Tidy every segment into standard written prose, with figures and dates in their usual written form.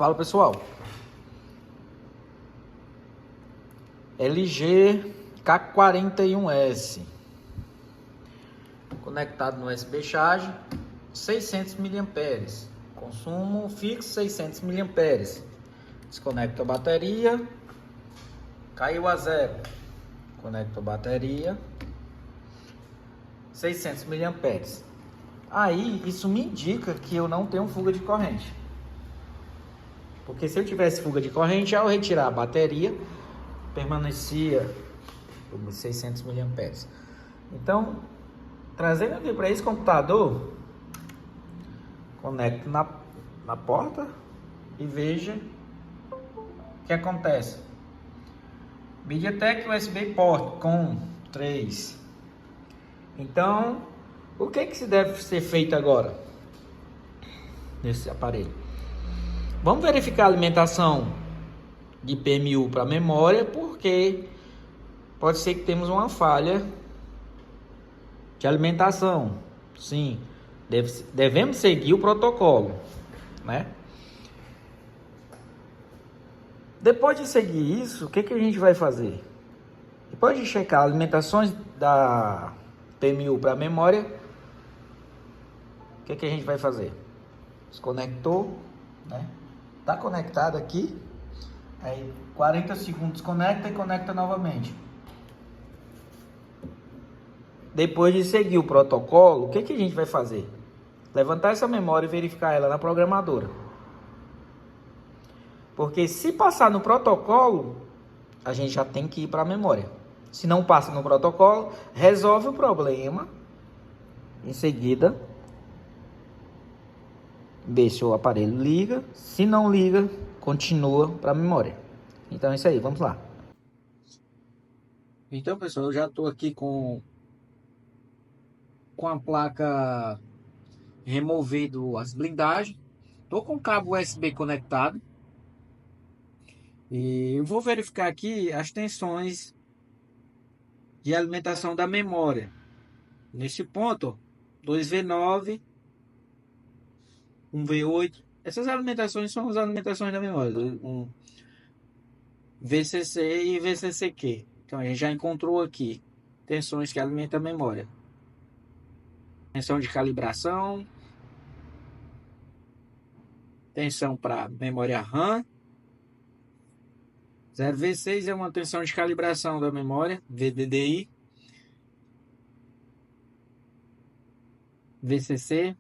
Fala pessoal, LG K41S conectado no USB Charge, 600 mAh, consumo fixo 600 mAh. Desconecto a bateria, caiu a zero, conecto a bateria, 600 mAh. Aí isso me indica que eu não tenho fuga de corrente, porque se eu tivesse fuga de corrente, ao retirar a bateria permanecia 600 mAh. Então, trazendo aqui para esse computador, conecto na porta e veja o que acontece. MediaTek USB Port com 3. Então, o que se deve ser feito agora nesse aparelho? Vamos verificar a alimentação de PMU para memória, porque pode ser que temos uma falha de alimentação. Sim, devemos seguir o protocolo, né? Depois de seguir isso, o que a gente vai fazer? Depois de checar alimentações da PMU para memória, o que a gente vai fazer? Desconectou, né? Tá conectado aqui. Aí 40 segundos conecta e conecta novamente. Depois de seguir o protocolo, o que a gente vai fazer? Levantar essa memória e verificar ela na programadora. Porque se passar no protocolo, a gente já tem que ir para a memória. Se não passa no protocolo, resolve o problema. Em seguida, vê se o aparelho liga. Se não liga, continua para a memória. Então é isso aí, vamos lá. Então, pessoal, eu já estou aqui com a placa removendo as blindagens. Estou com o cabo USB conectado. E eu vou verificar aqui as tensões de alimentação da memória. Nesse ponto, 2V9, 1V8. Essas alimentações são as alimentações da memória. Um VCC e VCCQ. Então a gente já encontrou aqui tensões que alimentam a memória. Tensão de calibração. Tensão para memória RAM. 0V6 é uma tensão de calibração da memória, VDDI. VCC,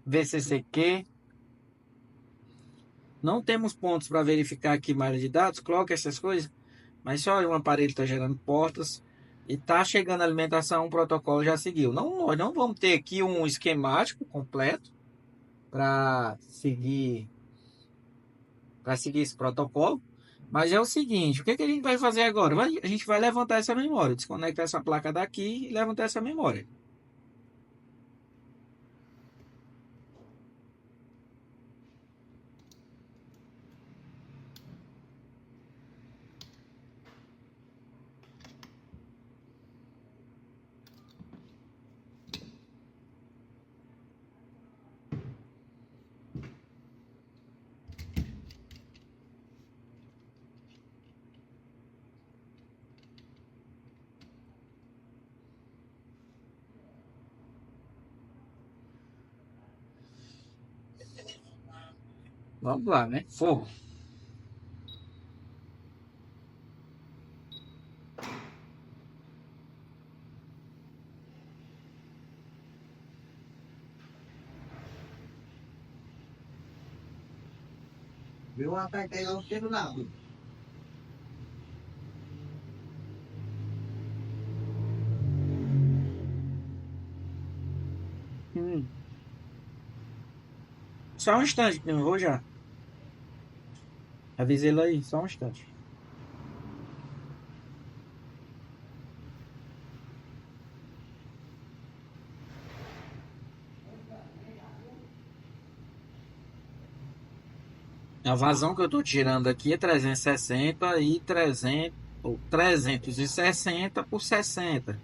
VCCQ. Não temos pontos para verificar aqui malha de dados, coloca essas coisas, mas só um aparelho está gerando portas e está chegando a alimentação, o protocolo já seguiu. Nós não vamos ter aqui um esquemático completo para seguir esse protocolo. Mas é o seguinte, o que a gente vai fazer agora? A gente vai levantar essa memória, desconectar essa placa daqui e levantar essa memória. Vamos lá, né? Fogo. Viu uma carteira não chego nada. Só um instante, eu vou já. Avisei ele aí, só um instante. A vazão que eu tô tirando aqui é 360 e 300, ou 360 por 60.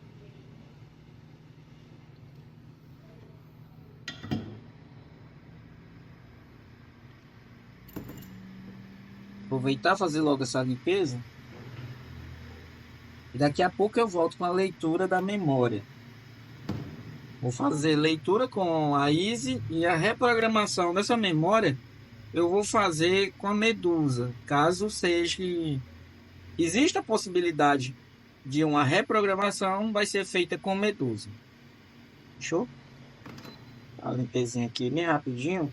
aproveitar, fazer logo essa limpeza. E daqui a pouco eu volto com a leitura da memória. Vou fazer leitura com a Easy e a reprogramação dessa memória eu vou fazer com a Medusa. Caso seja exista a possibilidade de uma reprogramação, vai ser feita com Medusa. Fechou? A limpezinha aqui bem rapidinho.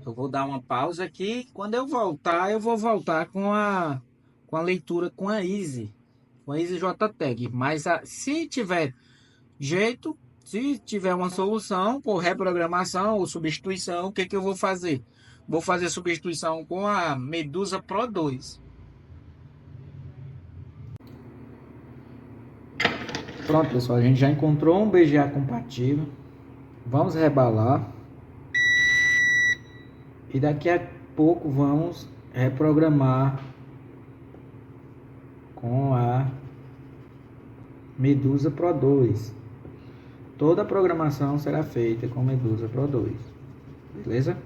Eu vou dar uma pausa aqui. Quando eu voltar, eu vou voltar com a leitura com a Easy JTAG. Mas se tiver jeito, se tiver uma solução por reprogramação ou substituição, o que eu vou fazer? Vou fazer substituição com a Medusa Pro 2. Pronto, pessoal, a gente já encontrou um BGA compatível. Vamos rebalar. E daqui a pouco vamos reprogramar com a Medusa Pro 2. Toda a programação será feita com Medusa Pro 2. Beleza?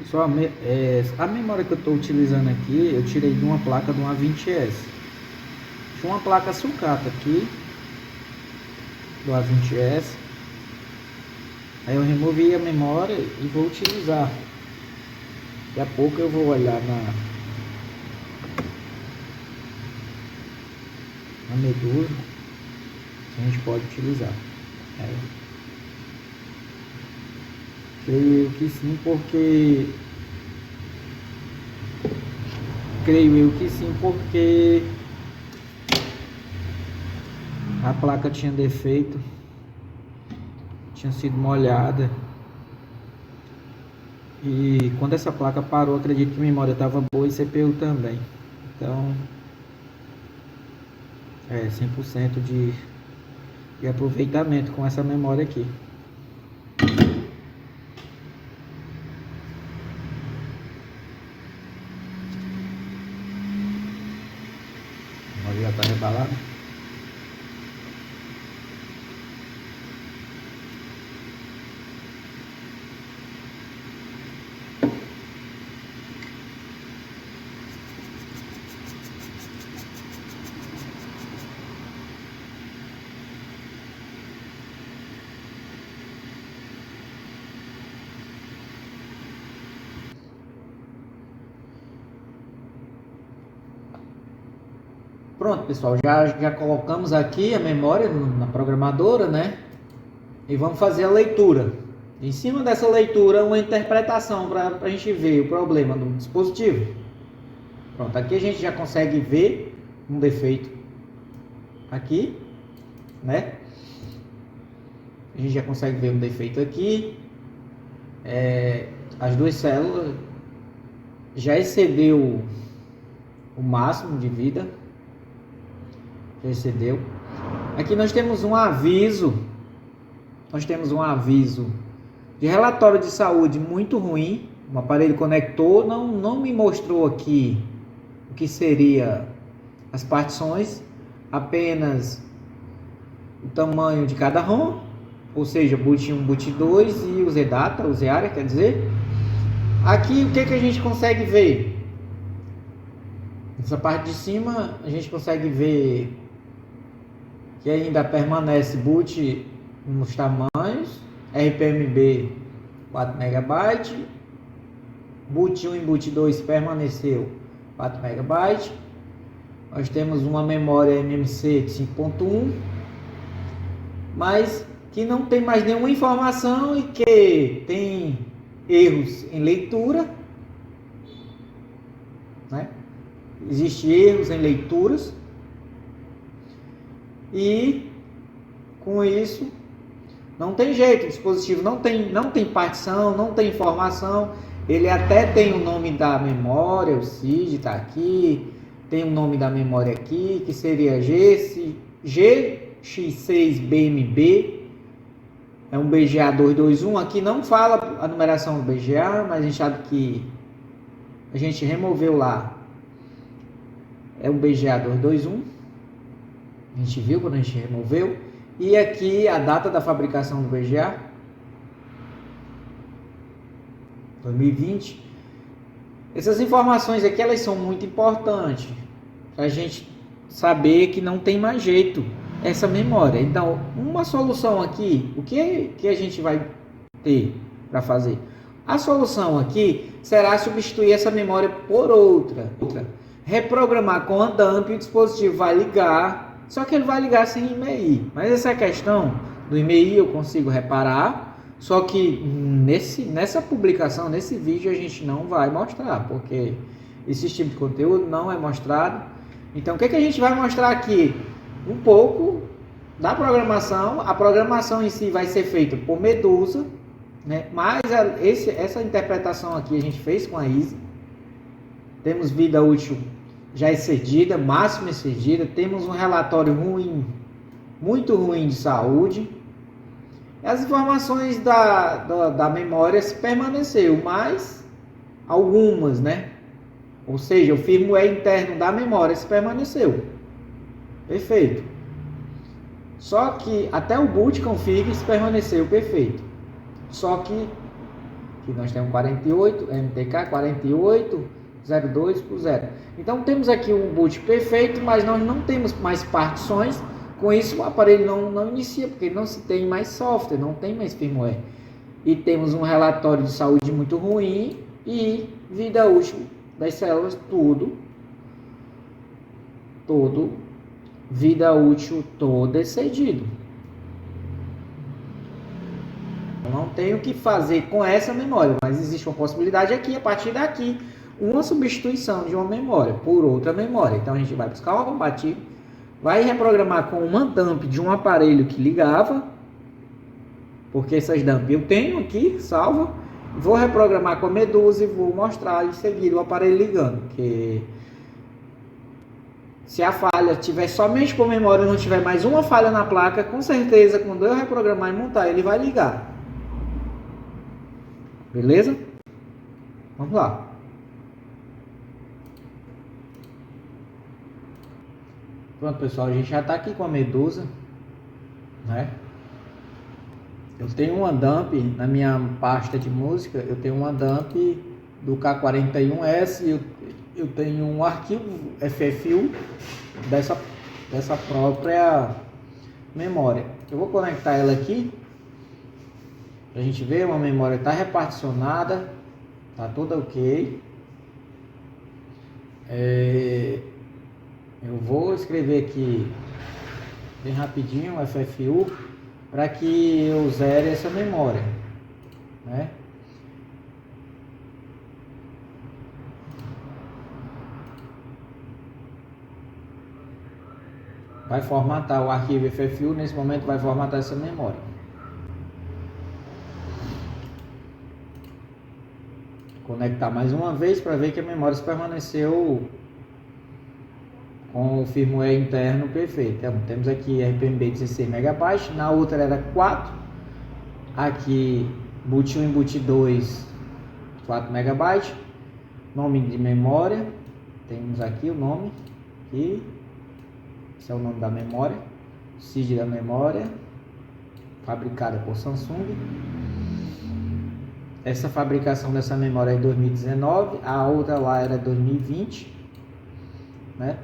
Só a memória que eu estou utilizando aqui, eu tirei de uma placa de uma A20S. Tinha uma placa sucata aqui do A20S. Aí eu removi a memória e vou utilizar. Daqui a pouco eu vou olhar na Medusa se a gente pode utilizar. Creio eu que sim, porque a placa tinha defeito, tinha sido molhada, e quando essa placa parou, acredito que a memória estava boa e CPU também. Então 100% de aproveitamento com essa memória aqui. Já está rebalado. Pronto, pessoal, já colocamos aqui a memória na programadora, né? E vamos fazer a leitura. Em cima dessa leitura, uma interpretação para a gente ver o problema do dispositivo. Pronto, aqui a gente já consegue ver um defeito aqui, né? A gente já consegue ver um defeito aqui. As duas células já excedeu o máximo de vida. Já excedeu. Aqui nós temos um aviso. De relatório de saúde muito ruim. O aparelho conector não me mostrou aqui o que seria as partições, apenas o tamanho de cada ROM, ou seja, boot 1, boot 2 e o ZData, o ZARIA, quer dizer. Aqui o que a gente consegue ver? Essa parte de cima a gente consegue ver que ainda permanece boot nos tamanhos, RPMB 4 MB, boot 1 e boot 2 permaneceu 4 MB. Nós temos uma memória MMC de 5.1, mas que não tem mais nenhuma informação e que tem erros em leitura, né? Existem erros em leituras e com isso não tem jeito, o dispositivo não tem partição, não tem informação. Ele até tem o nome da memória, o CID está aqui, tem o nome da memória aqui, que seria GX6BMB, é um BGA 221. Aqui não fala a numeração do BGA, mas a gente sabe que a gente removeu lá. É um BGA 221, a gente viu quando a gente removeu. E aqui a data da fabricação do BGA, 2020. Essas informações aqui, elas são muito importantes para a gente saber que não tem mais jeito essa memória. Então, uma solução aqui, o que a gente vai ter para fazer? A solução aqui será substituir essa memória por outra. Reprogramar com a dump, o dispositivo vai ligar, só que ele vai ligar sem IMEI. Mas essa questão do IMEI eu consigo reparar, só que nessa publicação, nesse vídeo, a gente não vai mostrar, porque esse tipo de conteúdo não é mostrado. Então, o que a gente vai mostrar aqui? Um pouco da programação. A programação em si vai ser feita por Medusa, né? Mas essa interpretação aqui a gente fez com a Easy. Temos vida útil já excedida, máxima excedida. Temos um relatório ruim, muito ruim de saúde. As informações da memória se permaneceu, mas algumas, né? Ou seja, o firmware interno da memória se permaneceu. Perfeito. Só que até o boot config se permaneceu perfeito. Só que nós temos 48, MTK 4802 por 0. Então temos aqui um boot perfeito, mas nós não temos mais partições. Com isso o aparelho não inicia, porque não se tem mais software, não tem mais firmware. E temos um relatório de saúde muito ruim e vida útil das células, vida útil todo excedido. Não tem o que fazer com essa memória, mas existe uma possibilidade aqui, a partir daqui, uma substituição de uma memória por outra memória. Então a gente vai buscar uma compatível, vai reprogramar com uma dump de um aparelho que ligava, porque essas dump eu tenho aqui salva, vou reprogramar com a Medusa e vou mostrar em seguida o aparelho ligando, porque se a falha tiver somente por memória e não tiver mais uma falha na placa, com certeza quando eu reprogramar e montar ele vai ligar. Beleza? Vamos lá. Pronto, pessoal, a gente já está aqui com a Medusa, né? Eu tenho uma dump na minha pasta de música, eu tenho uma dump do K41S, eu tenho um arquivo FFU dessa própria memória. Eu vou conectar ela aqui pra gente ver, uma memória está reparticionada, tá toda ok. Eu vou escrever aqui bem rapidinho FFU para que eu zere essa memória, né? Vai formatar o arquivo FFU, nesse momento vai formatar essa memória. Conectar mais uma vez para ver que a memória se permaneceu com o firmware interno perfeito. Então, temos aqui RPMB 16 MB, na outra era 4, aqui boot 1 e boot 2 4 MB, nome de memória, temos aqui o nome, aqui, esse é o nome da memória, CID da memória, fabricada por Samsung. Essa fabricação dessa memória é em 2019, a outra lá era 2020. né?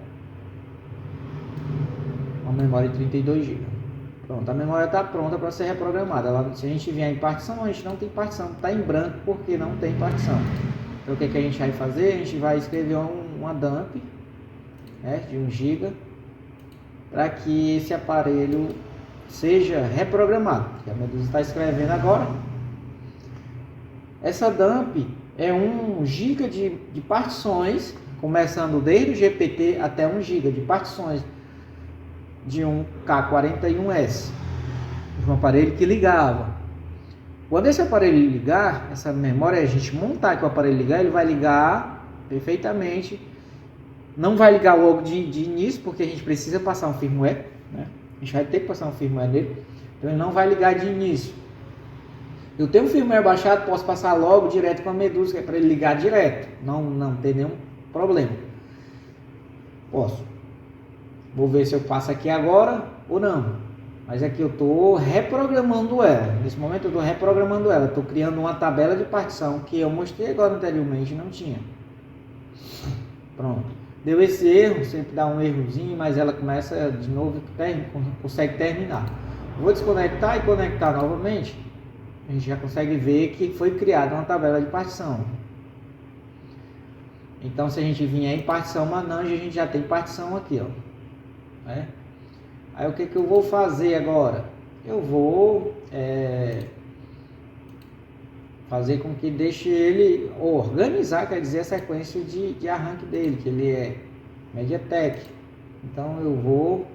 Uma memória de 32 GB. Pronto, a memória está pronta para ser reprogramada. Se a gente vier em partição, a gente não tem partição, está em branco porque não tem partição. Então o que a gente vai fazer? A gente vai escrever uma dump, né, de 1 GB para que esse aparelho seja reprogramado. Que a Medusa está escrevendo agora. Essa dump é 1 GB de partições, começando desde o GPT até 1 GB de partições de um K41S, um aparelho que ligava. Quando esse aparelho ligar, essa memória, a gente montar que o aparelho ligar, ele vai ligar perfeitamente. Não vai ligar logo de início, porque a gente precisa passar um firmware, né? A gente vai ter que passar um firmware nele, então ele não vai ligar de início. Eu tenho um firmware baixado, posso passar logo direto com a Medusa, que é para ele ligar direto, não ter nenhum problema. Posso. Vou ver se eu passo aqui agora ou não. Mas aqui eu estou reprogramando ela. Nesse momento eu estou reprogramando ela. Estou criando uma tabela de partição que eu mostrei agora anteriormente, não tinha. Pronto. Deu esse erro, sempre dá um errozinho, mas ela começa de novo, consegue terminar. Eu vou desconectar e conectar novamente. A gente já consegue ver que foi criada uma tabela de partição. Então se a gente vier em partição Manange, a gente já tem partição aqui, ó. Né? Aí o que eu vou fazer agora? Eu vou fazer com que deixe ele organizar, quer dizer, a sequência de arranque dele, que ele é MediaTek. Então eu vou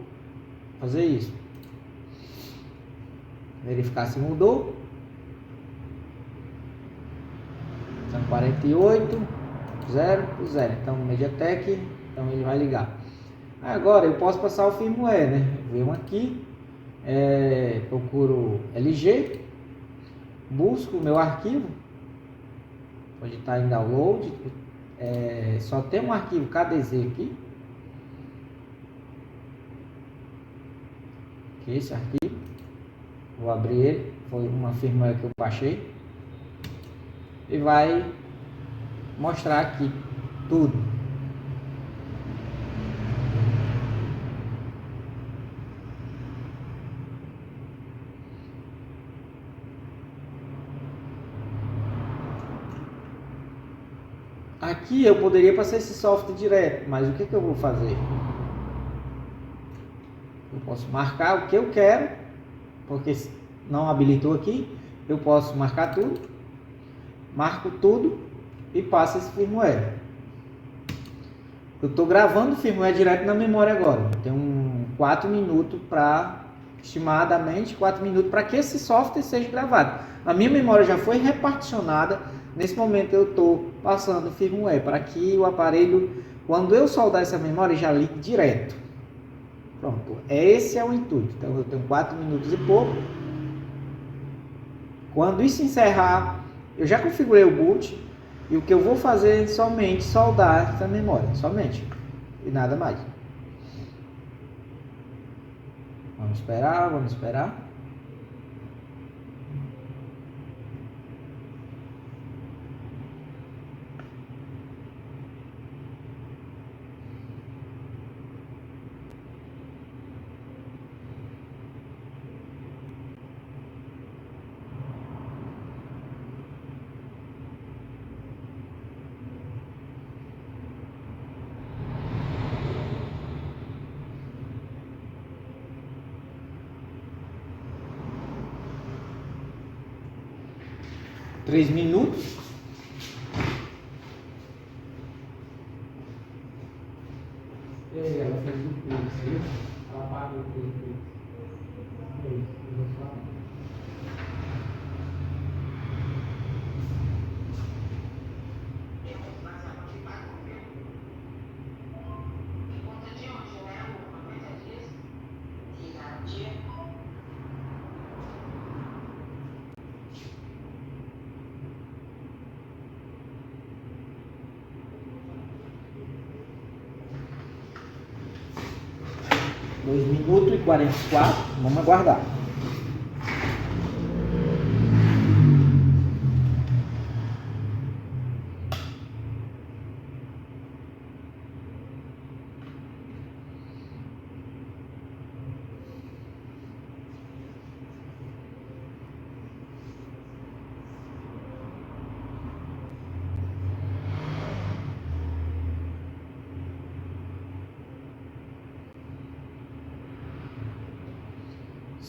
fazer isso. Verificar se mudou. Então 48, 0, 0. Então MediaTek, então ele vai ligar. Agora eu posso passar o firmware, né? Venho aqui, procuro LG, busco o meu arquivo, pode estar em download, só tem um arquivo KDZ aqui, que é esse arquivo, vou abrir ele, foi uma firmware que eu baixei, e vai mostrar aqui tudo. Aqui eu poderia passar esse software direto, mas o que eu vou fazer? Eu posso marcar o que eu quero, porque não habilitou aqui. Eu posso marcar tudo, marco tudo e passo esse firmware. Eu estou gravando o firmware direto na memória agora. Tem 4 minutos para, estimadamente 4 minutos para que esse software seja gravado. A minha memória já foi reparticionada. Nesse momento eu estou passando o firmware para que o aparelho, quando eu soldar essa memória, já ligue direto. Pronto, esse é o intuito. Então eu tenho 4 minutos e pouco. Quando isso encerrar, eu já configurei o boot. E o que eu vou fazer é somente soldar essa memória, somente. E nada mais. Vamos esperar, vamos esperar. Três minutos. Ela fez o curso, ela pagou o curso. Dois minutos e 44, vamos aguardar.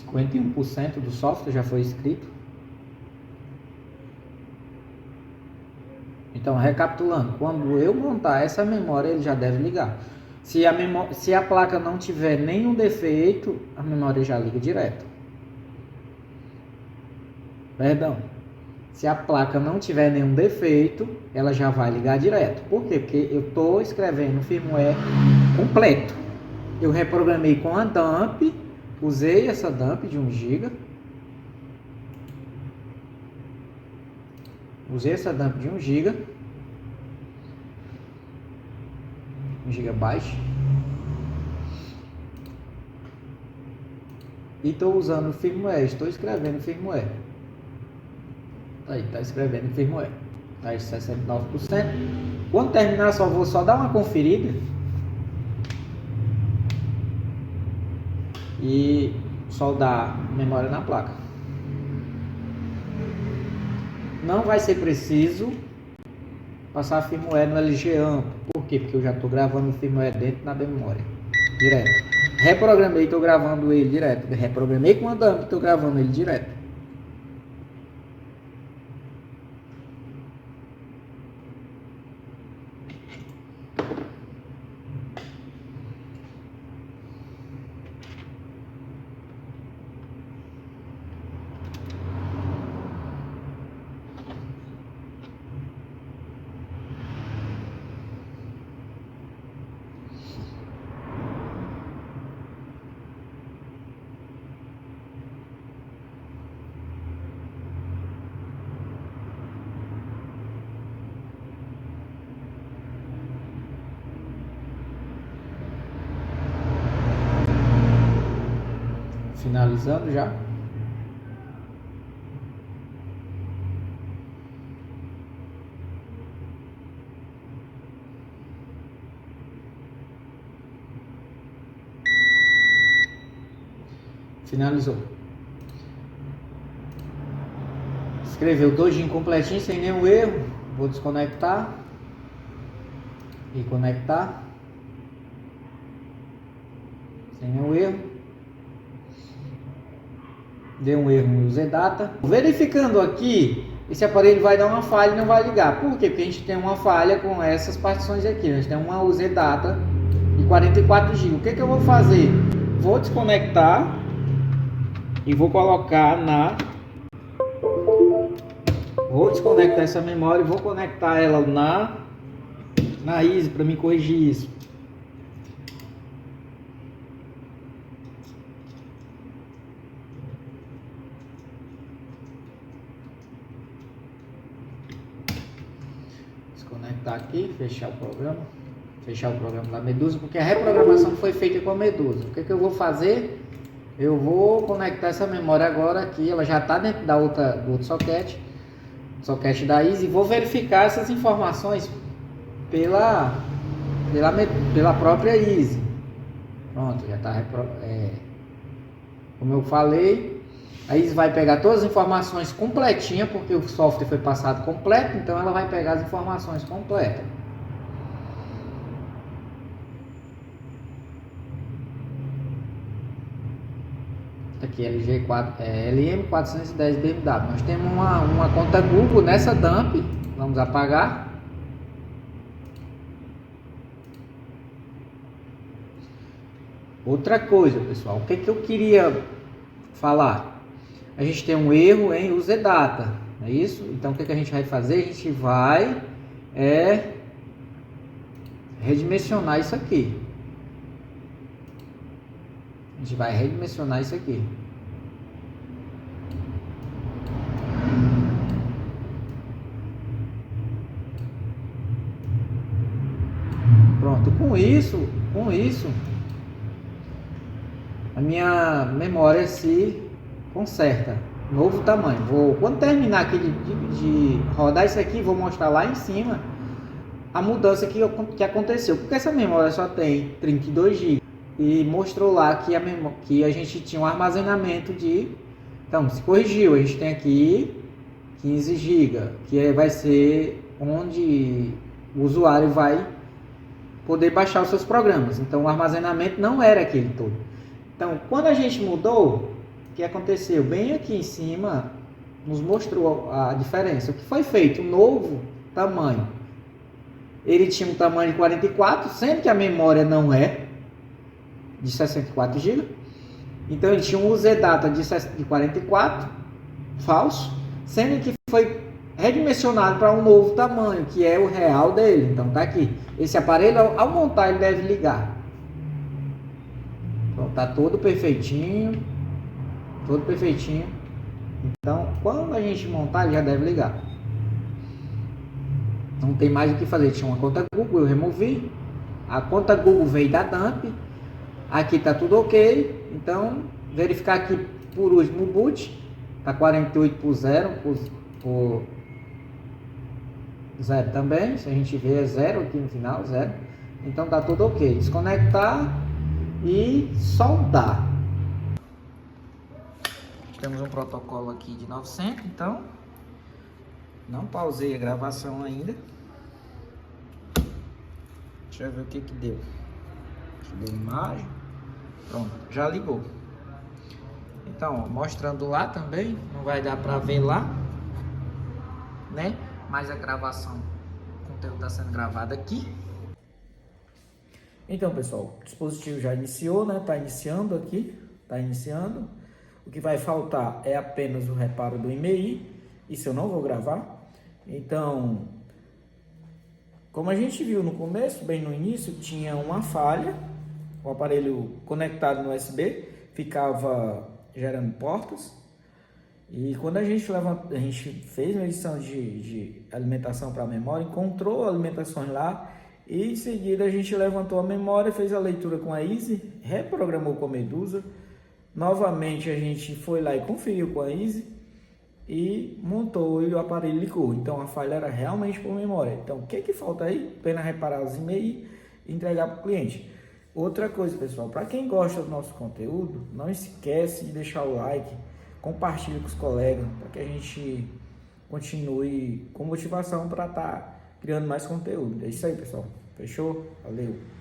51% do software já foi escrito. Então, recapitulando, quando eu montar essa memória, ele já deve ligar. Se a placa não tiver nenhum defeito, a memória já liga direto. Perdão. Se a placa não tiver nenhum defeito, ela já vai ligar direto. Por quê? Porque eu estou escrevendo o firmware completo. Eu reprogramei com a dump, usei essa dump de 1 GB. Usei essa dump de 1 GB. 1 GB. E estou usando o firmware, estou escrevendo o firmware. Aí, tá escrevendo o firmware. Tá aí 69%. Quando terminar, vou só dar uma conferida. E soldar memória na placa. Não vai ser preciso passar firmware no LG amplo. Por quê? Porque eu já estou gravando o firmware dentro da memória. Direto. Reprogramei, estou gravando ele direto. Reprogramei com a dump, estou gravando ele direto. Finalizando já. Finalizou. Escreveu 2 completinho sem nenhum erro. Vou desconectar e conectar sem nenhum erro. Deu um erro no UseData. Verificando aqui, esse aparelho vai dar uma falha e não vai ligar. Por quê? Porque a gente tem uma falha com essas partições aqui. A gente tem uma UseData de 44 GB. O que eu vou fazer? Vou desconectar e vou colocar Vou desconectar essa memória e vou conectar ela na Easy para me corrigir isso. Desconectar aqui, fechar o programa da Medusa, porque a reprogramação foi feita com a Medusa. O que eu vou fazer? Eu vou conectar essa memória agora aqui, ela já está dentro do outro socket da Easy, e vou verificar essas informações pela própria Easy. Pronto, já está, como eu falei, a Easy vai pegar todas as informações completinhas, porque o software foi passado completo, então ela vai pegar as informações completas. Aqui LM410 BMW. Nós temos uma conta Google nessa dump. Vamos apagar. Outra coisa, pessoal, o que eu queria falar? A gente tem um erro em UseData, não é isso? Então o que a gente vai fazer? A gente vai redimensionar isso aqui. A gente vai redimensionar isso aqui. Pronto, com isso, a minha memória se conserta. Novo tamanho. Quando terminar aqui de rodar isso aqui, vou mostrar lá em cima a mudança que aconteceu. Porque essa memória só tem 32 GB. E mostrou lá que a gente tinha um armazenamento então se corrigiu, a gente tem aqui 15 GB, que vai ser onde o usuário vai poder baixar os seus programas. Então o armazenamento não era aquele todo. Então quando a gente mudou, o que aconteceu? Bem aqui em cima nos mostrou a diferença. O que foi feito? O novo tamanho. Ele tinha um tamanho de 44, sendo que a memória não é de 64 GB. Então ele tinha um UZ-Data de 44, falso, sendo que foi redimensionado para um novo tamanho, que é o real dele. Então tá aqui. Esse aparelho, ao montar, ele deve ligar. Então tá todo perfeitinho. Todo perfeitinho. Então, quando a gente montar, ele já deve ligar. Não tem mais o que fazer. Tinha uma conta Google, eu removi. A conta Google veio da dump. Aqui tá tudo ok. Então, verificar aqui por último o boot. Tá 48 por 0, por 0 também. Se a gente ver é 0 aqui no final, 0. Então tá tudo ok. Desconectar e soldar. Temos um protocolo aqui de 900, então não pausei a gravação ainda. Deixa eu ver o que que deu. Deu imagem. Pronto, já ligou. Então, ó, mostrando lá também, não vai dar para ver lá, né? Mas a gravação, o conteúdo está sendo gravado aqui. Então, pessoal, o dispositivo já iniciou, né? Tá iniciando aqui, tá iniciando. O que vai faltar é apenas o reparo do IMEI. Isso eu não vou gravar. Então, como a gente viu no começo, bem no início, tinha uma falha. O aparelho conectado no USB ficava gerando portas. E quando a gente fez uma edição de alimentação para a memória, encontrou alimentações lá. E em seguida a gente levantou a memória, fez a leitura com a Easy, reprogramou com a Medusa. Novamente a gente foi lá e conferiu com a Easy e montou e o aparelho ligou. Então a falha era realmente por memória. Então o que que falta aí? Apenas reparar os e-mails e entregar para o cliente. Outra coisa, pessoal, para quem gosta do nosso conteúdo, não esquece de deixar o like, compartilhe com os colegas, para que a gente continue com motivação para estar criando mais conteúdo. É isso aí, pessoal. Fechou? Valeu!